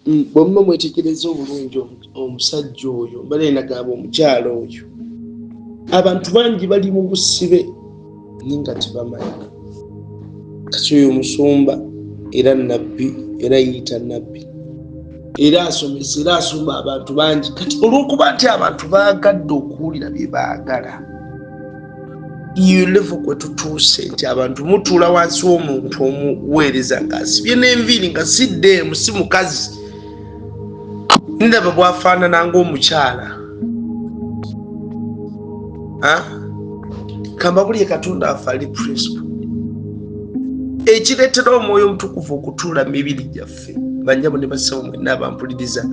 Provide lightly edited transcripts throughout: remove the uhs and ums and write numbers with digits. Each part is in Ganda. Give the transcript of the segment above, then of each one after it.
bwemba mwetegereza obulungi omusajja oyo mbale nagamba omukyala oyo, abantu bangi bali mu busibe ninga tebamanyi kati oyo musumba era nabbi era yita nabbi era asomesa era asumba abantu bangi. Kati olwokuba nti abantu baagadde okuwulira bye baagala, iyo levo kwe tutuuse nti abantu mutuula wansi w'omuntu omuweereza ng'asibye n'enviiri nga siddeemu si mukazi. Ndaba bwafaanana ng'omukyala. Kambabulye Katonda affe ali principle. Ekireetera omwoyo omutukuvu okutuula mu mibiri gyaffe, bannyabo ne bassebo mwenna abampuliriza,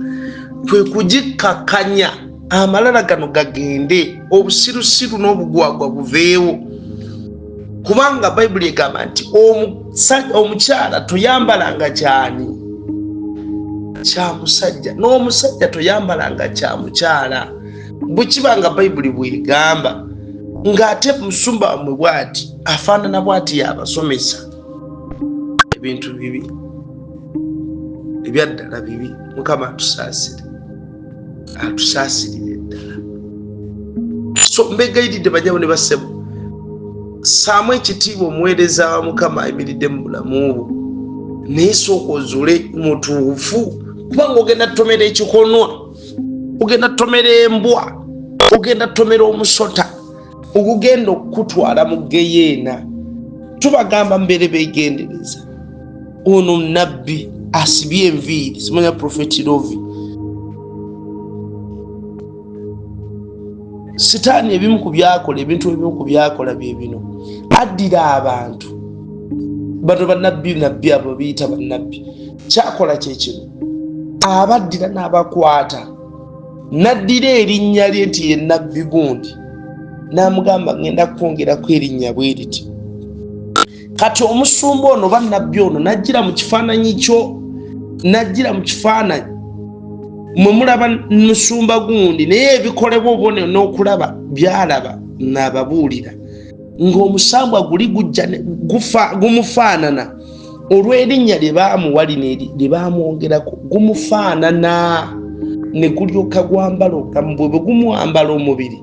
kwe kugikkakkanya amalala gano gagende, obusirusiru n'obugwagwa buveewo. Kubanga Bayibuli egamba nti omukyala toyambalanga kyani kya musajja, n'omusajja toyambalanga kya mukyala. Bwe kibanga Bayibuli bwegamba, ng'ate musumba wamwe bw'ati afaanana bw'ati yabasomesa. Ebintu bibi ebyaddala bibi. Mukama atusaasirire ddala. So mbegayiridde bannyabo ne bassebo, ssaamu ekitiibwa omuweereza wa Mukama ayimiridde mu bulamu bwo, naye sooka ozuule mutuufu, kubanga ogenda tomera ekikonwa, ogenda tomera embwa, ogenda tomera omusota ogugenda okutwala mu geyeena. Tubagamba mbeere beegendereza. Ono nabbi asibye enviiri, simanya Prophet Lovi. Sitaani ebimu ku byakola, ebintu ebimu ku byakola bye bino, addira abantu bano bannabbi abo biyita bannabbi. Kyakola kye kino, abaddira n'abakwata, n'addira erinnya lye nti ye nabbi gundi, n'amugamba ngenda kwongerako erinnya bwe riti. Kati omusumba ono bannabbi ono n'ajjira mu kifaananyi kyo, n'ajjira mu kifaananyi mwe mulaba musumba gundi, naye ebikolebwa obone n'okulaba byalaba n'ababuulira ng'omusambwa guli gumufaanana olw'erinnya lye baamuwa lye baamwongerako, gumufaanana ne gulyoka gwambala obulamu bwe. Bwe gumuwambala omubiri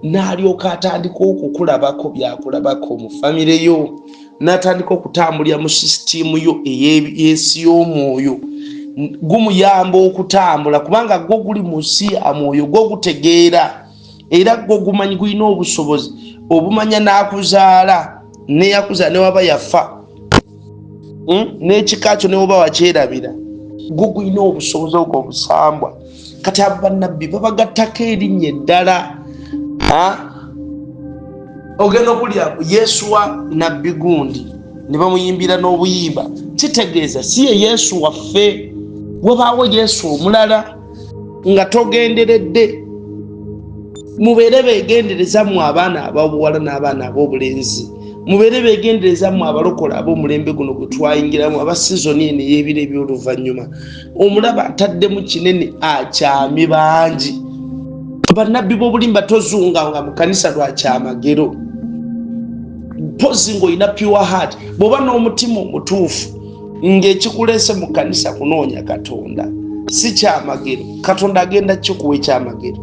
n'alyoka atandika okukulabako byakulabako mu famire yo, n'atandika okutambulira mu sisitiimu yo ey'ensi y'omwoyo. Gumuyamba okutambula kubanga gwo guli mu nsi ya mwoyo, gwo gutegeera era gwo gumanyi, gulina obusobozi obumanya n'akuzaala, neyakuzaala ne waba yafa, n'ekika kyo ne waba wakyerabira, gwo gulina obusobozi obwo obusambwa. Kati abo bannabbi babagattako erinnya eddala. Ogenda okulya Yesu wa nabbi gundi ne bamuyimbira n'obuyimba, kitegeeza si ye Yesu waffe. Wabaawo Yesu omulala nga togenderedde. Mubeere beegendereza mu abaana ab'obuwala n'abaana ab'obulenzi, mubeere beegendereza mu abalokola ab'omulembe guno gwe twayingiramu, aba sizoni eno y'ebiro eby'oluvannyuma. Omulaba ataddemu kinene akyami bangi. Bannabbi b'obulimba tozunganga mu kanisa lwakyamagero. Pozi ng'olina pure heart, bw'oba n'omutima omutuufu, ng'ekikuleese mu kanisa kunoonya Katonda si kyamagero. Katonda agenda kikuwa ekyamagero.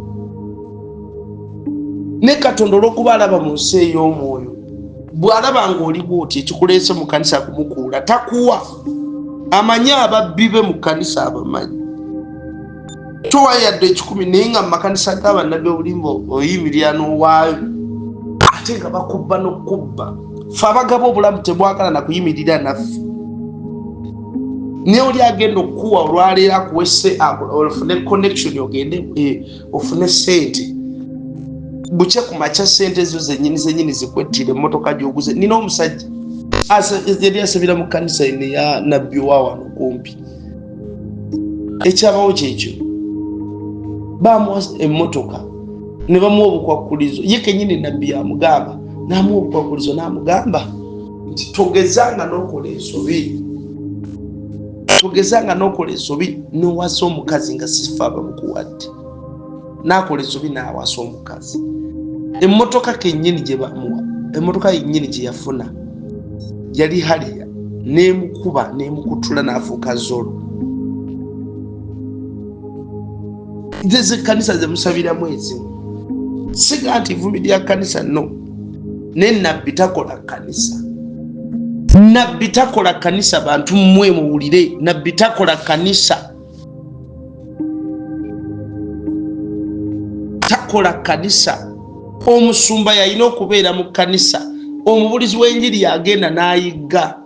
Ne Katonda olw'okuba alaba mu nsi ey'omwoyo, bw'alaba ng'oli bw'oti ekikuleese mu kanisa kumukuula takuwa. Amanyi ababbi be mu kanisa abamanyi. Towayadde 10 naye nga mu makanisa g'abannabbi obulimba oyimirira n'owaayo ate nga bakubba n'okubba. Ffe abagaba obulamu tebwagala na kuyimirira naffe. Ne oli agenda okukuwa olwaleero akuwese ofune connection ogende ofune sente. Buche ku makya sente zo zennyini zikwettire emmotoka gy'oguze. Nina omusajja yali asabira mu kanisa eno ya nabbi wa wano kumpi. Ekyabawo kyekyo, bamuwa emmotoka ne bamuwa obukwakkulizo. Ye kennyini nabbi yamugamba, n'amuwa obukwakkulizo n'amugamba nti togezanga n'okola ensobi. Togezanga n'okola ensobi n'owasa omukazi nga sifa abamukuwadde. N'akola ensobi n'awasa omukazi. Emmotoka kennyini gye bamuwa, emmotoka yennyini gye yafuna yali haliya, n'emukuba n'emukutula n'afuuka zolo. Nze kanisa ze musabira mwezi siga nti ivumi lya kanisa no ne nabbi takola kanisa. Nabbi takola kanisa, bantu mmwe muwulire, nabbi takola kanisa. Takola kanisa. Omusumba yalina okubeera mu kanisa, omubulizi w'enjiri yagenda n'ayigga.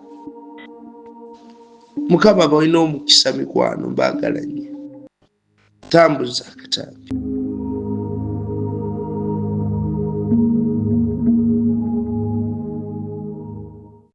Mukama balina omukisa mikwano, mbagala nnyo. Tambuza akatambi.